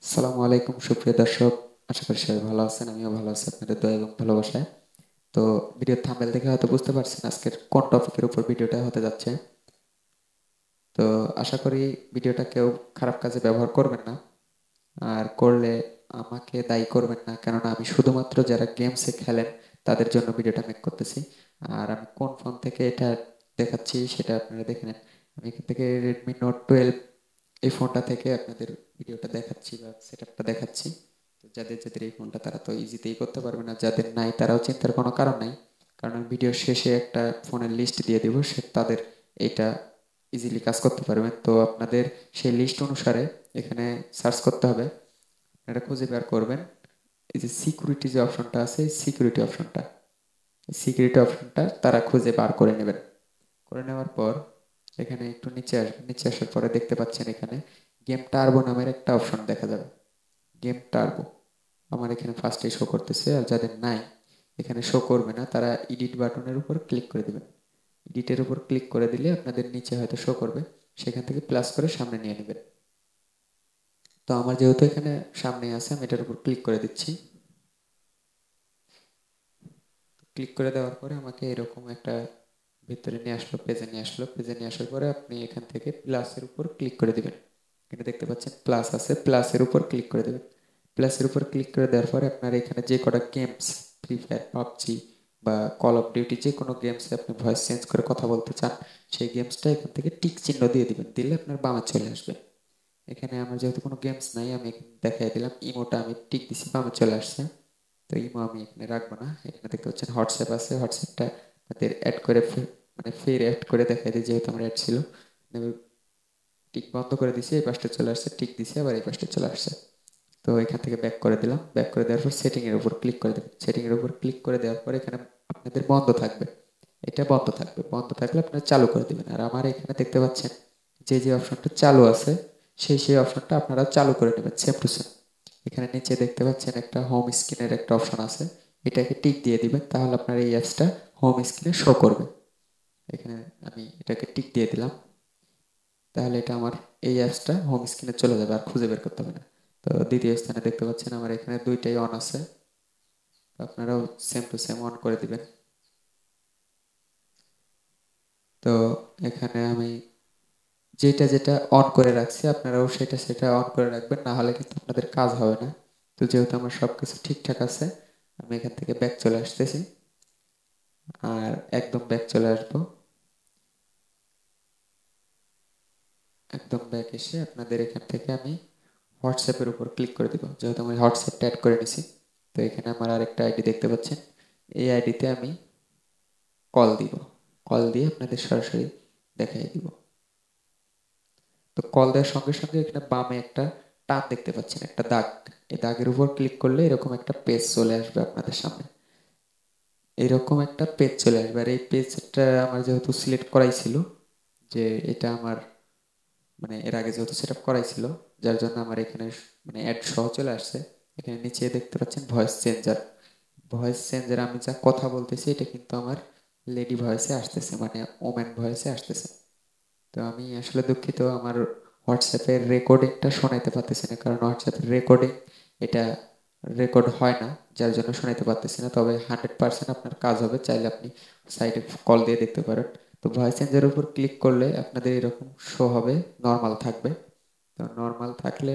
আসসালামু আলাইকুম সুপ্রিয় দর্শক। আশা করি সবাই ভালো আছেন, আমিও ভালো আছি আপনাদের দয়া এবং ভালোবাসায়। তো ভিডিওর থাম্বনেল দেখে হয়তো বুঝতে পারছেন আজকের কোন টপিকের উপর ভিডিওটা হতে যাচ্ছে। তো আশা করি ভিডিওটা কেউ খারাপ কাজে ব্যবহার করবেন না, আর করলে আমাকে দায়ী করবেন না, কেননা আমি শুধুমাত্র যারা গেমসে খেলেন তাদের জন্য ভিডিওটা মেক করতেছি। আর আমি কোন ফোন থেকে এটা দেখাচ্ছি সেটা আপনারা দেখে নেন। আমি এখান থেকে Redmi Note 12 এই ফোনটা থেকে আপনাদের ভিডিওটা দেখাচ্ছি বা সেটআপটা দেখাচ্ছি। তো যাদের যাদের এই ফোনটা তারা তো ইজিতেই করতে পারবেন, আর যাদের নাই তারাও চিন্তার কোনো কারণ নাই, কারণ আমি ভিডিওর শেষে একটা ফোনের লিস্ট দিয়ে দিব, সে তাদের এইটা ইজিলি কাজ করতে পারবেন। তো আপনাদের সেই লিস্ট অনুসারে এখানে সার্চ করতে হবে, এটা খুঁজে বের করবেন। এই যে সিকিউরিটি যে অপশনটা আছে, এই সিকিউরিটি অপশনটা তারা খুঁজে বার করে নেবেন। করে নেওয়ার পর এখানে একটু নিচে আসবেন, নিচে আসার পরে দেখতে পাচ্ছেন এখানে গেম টার্বো নামের একটা অপশন দেখা যাবে। গেম টার্বো আমার এখানে ফার্স্টে শো করতেছে, আর যাদের নাই এখানে শো করবে না তারা এডিট বাটনের উপর ক্লিক করে দেবেন। এডিটের উপর ক্লিক করে দিলে আপনাদের নিচে হয়তো শো করবে, সেখান থেকে প্লাস করে সামনে নিয়ে নেবেন। তো আমার যেহেতু এখানে সামনে আছে আমি এটার উপর ক্লিক করে দিচ্ছি। ক্লিক করে দেওয়ার পরে আমাকে এরকম একটা ভিতরে নিয়ে আসলো, পেজে নিয়ে আসলো। পেজে নিয়ে আসার পরে আপনি এখান থেকে প্লাসের উপর ক্লিক করে দিবেন। এটা দেখতে পাচ্ছেন প্লাস আছে, প্লাসের উপর ক্লিক করে দেবেন। প্লাসের উপর ক্লিক করে দেওয়ার পরে আপনার এখানে যে কটা গেমস, ফ্রি ফায়ার, পাবজি বা কল অফ ডিউটি, যে কোনো গেমসে আপনি ভয়েস চেঞ্জ করে কথা বলতে চান সেই গেমসটা এখান থেকে টিক চিহ্ন দিয়ে দিবেন, দিলে আপনার বামে চলে আসবে। এখানে আমার যেহেতু কোনো গেমস নাই আমি এখানে দেখাই দিলাম, ইমোটা আমি টিক দিছি, বামে চলে আসছে। তো ইমো আমি এখানে রাখবো না। এখানে দেখতে পাচ্ছেন হোয়াটসঅ্যাপ আছে, হোয়াটসঅ্যাপটা আপনাদের অ্যাড করে মানে ফের অ্যাড করে দেখাই দিই, যেহেতু আমার অ্যাড ছিল। আমি টিক বন্ধ করে দিছি, এই পাশটা চলে আসছে, টিক দিছি আবার এই পাশটা চলে আসছে। তো এখান থেকে ব্যাক করে দিলাম, ব্যাক করে দেওয়ার পর সেটিংয়ের উপর ক্লিক করে দেবেন। সেটিংয়ের উপর ক্লিক করে দেওয়ার পর এখানে আপনাদের বন্ধ থাকবে, এটা বন্ধ থাকবে, বন্ধ থাকলে আপনারা চালু করে দেবেন। আর আমার এখানে দেখতে পাচ্ছেন যে যে অপশনটা চালু আছে সেই অপশনটা আপনারা চালু করে নেবেন, সেম টু সেম। এখানে নিচে দেখতে পাচ্ছেন একটা হোম স্ক্রিনের একটা অপশন আছে, এটাকে টিক দিয়ে দিবেন, তাহলে আপনার এই অ্যাপসটা হোম স্ক্রিনে শো করবে। এখানে আমি এটাকে টিক দিয়ে দিলাম, তাহলে এটা আমার এই অ্যাপসটা হোম স্ক্রিনে চলে যাবে, আর খুঁজে বের করতে হবে না। তো দ্বিতীয় স্থানে দেখতে পাচ্ছেন আমার এখানে দুইটাই অন আছে, তো আপনারাও সেম টু সেম অন করে দিবেন। তো এখানে আমি যেটা যেটা অন করে রাখছি আপনারাও সেটা সেটা অন করে রাখবেন, না হলে কিন্তু আপনাদের কাজ হবে না। তো যেহেতু আমার সব কিছু ঠিকঠাক আছে, আমি এখান থেকে ব্যাক চলে আসতেছি, আর একদম ব্যাক চলে আসবো। একদম ব্যাক এসে আপনাদের এখান থেকে আমি হোয়াটসঅ্যাপের উপর ক্লিক করে দিব, যেহেতু আমি হোয়াটসঅ্যাপটা অ্যাড করে নিছি। তো এখানে আমার আরেকটা আইডি দেখতে পাচ্ছেন, এই আইডিতে আমি কল দিব, কল দিয়ে আপনাদের সরাসরি দেখাই দিব। তো কল দেওয়ার সঙ্গে সঙ্গে এখানে বামে একটা টান দেখতে পাচ্ছেন, একটা দাগ, এই দাগের উপর ক্লিক করলে এরকম একটা পেজ চলে আসবে আপনাদের সামনে। এরকম একটা পেজ চলে আসবে, আর এই পেজটা আমার যেহেতু সিলেক্ট করাই ছিল, যে এটা আমার মানে এর আগে যেহেতু সেট আপ করাই ছিল, যার জন্য আমার এখানে মানে অ্যাড সহ চলে আসছে। এখানে নিচে দেখতে পাচ্ছেন ভয়েস চেঞ্জার, ভয়েস চেঞ্জার আমি যা কথা বলতেছি এটা কিন্তু আমার লেডি ভয়েসে আসতেছে, মানে ওম্যান ভয়েসে আসতেছে। তো আমি আসলে দুঃখিত, আমার হোয়াটসঅ্যাপের রেকর্ডিংটা শোনাইতে পারতেছি না, কারণ হোয়াটসঅ্যাপের রেকর্ডিং এটা রেকর্ড হয় না, যার জন্য শোনাইতে পারতেছি না। তবে 100% আপনার কাজ হবে, চাইলে আপনি সাইডে কল দিয়ে দেখতে পারেন। তো ভয়েস চেঞ্জের উপর ক্লিক করলে আপনাদের এরকম শো হবে, নর্মাল থাকবে। তো নর্মাল থাকলে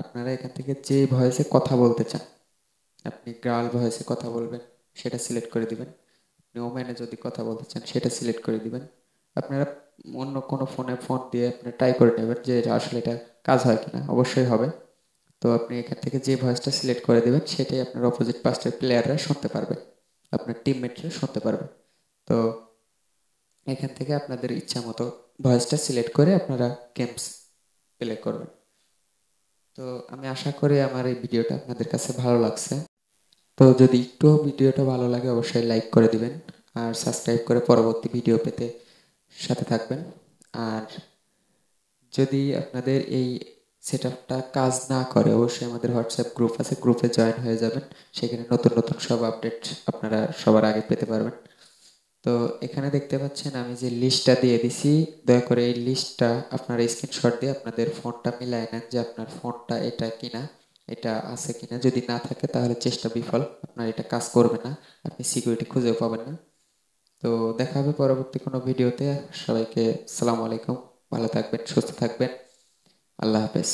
আপনারা এখান থেকে যে ভয়েসে কথা বলতে চান, আপনি গার্ল ভয়েসে কথা বলবেন সেটা সিলেক্ট করে দিবেন, আপনি ওম্যানে যদি কথা বলতে চান সেটা সিলেক্ট করে দিবেন। আপনারা অন্য কোনো ফোনে ফোন দিয়ে আপনি ট্রাই করে নেবেন যে এটা আসলে এটা কাজ হয় কিনা, অবশ্যই হবে। তো আপনি এখান থেকে যে ভয়েসটা সিলেক্ট করে দেবেন সেটাই আপনার অপোজিট পাশের প্লেয়াররা শুনতে পারবে, আপনার টিমমেটরা শুনতে পারবে। তো এখান থেকে আপনাদের ইচ্ছা মতো ভয়েসটা সিলেক্ট করে আপনারা গেমস প্লে করবেন। তো আমি আশা করি আমার এই ভিডিওটা আপনাদের কাছে ভালো লাগছে। তো যদি একটু ভিডিওটা ভালো লাগে অবশ্যই লাইক করে দিবেন, আর সাবস্ক্রাইব করে পরবর্তী ভিডিও পেতে সাথে থাকবেন। আর যদি আপনাদের এই সেটআপটা কাজ না করে অবশ্যই আমাদের হোয়াটসঅ্যাপ গ্রুপ আছে, গ্রুপে জয়েন হয়ে যাবেন, সেখানে নতুন নতুন সব আপডেট আপনারা সবার আগে পেতে পারবেন। তো এখানে দেখতে পাচ্ছেন আমি যে লিস্টটা দিয়ে দিছি, দয়া করে এই লিস্টটা আপনারা স্ক্রিনশট দিয়ে আপনাদের ফোনটা মিলায় নেন যে আপনার ফোনটা এটা কিনা। এটা আছে কিনা। যদি না থাকে তাহলে চেষ্টা বিফল, আপনার এটা কাজ করবে না, আপনি সিকিউরিটি খুঁজেও পাবেন না। তো দেখা হবে পরবর্তী কোনো ভিডিওতে। সবাইকে আসসালামু আলাইকুম, ভালো থাকবেন, সুস্থ থাকবেন, আল্লাহ হাফেজ।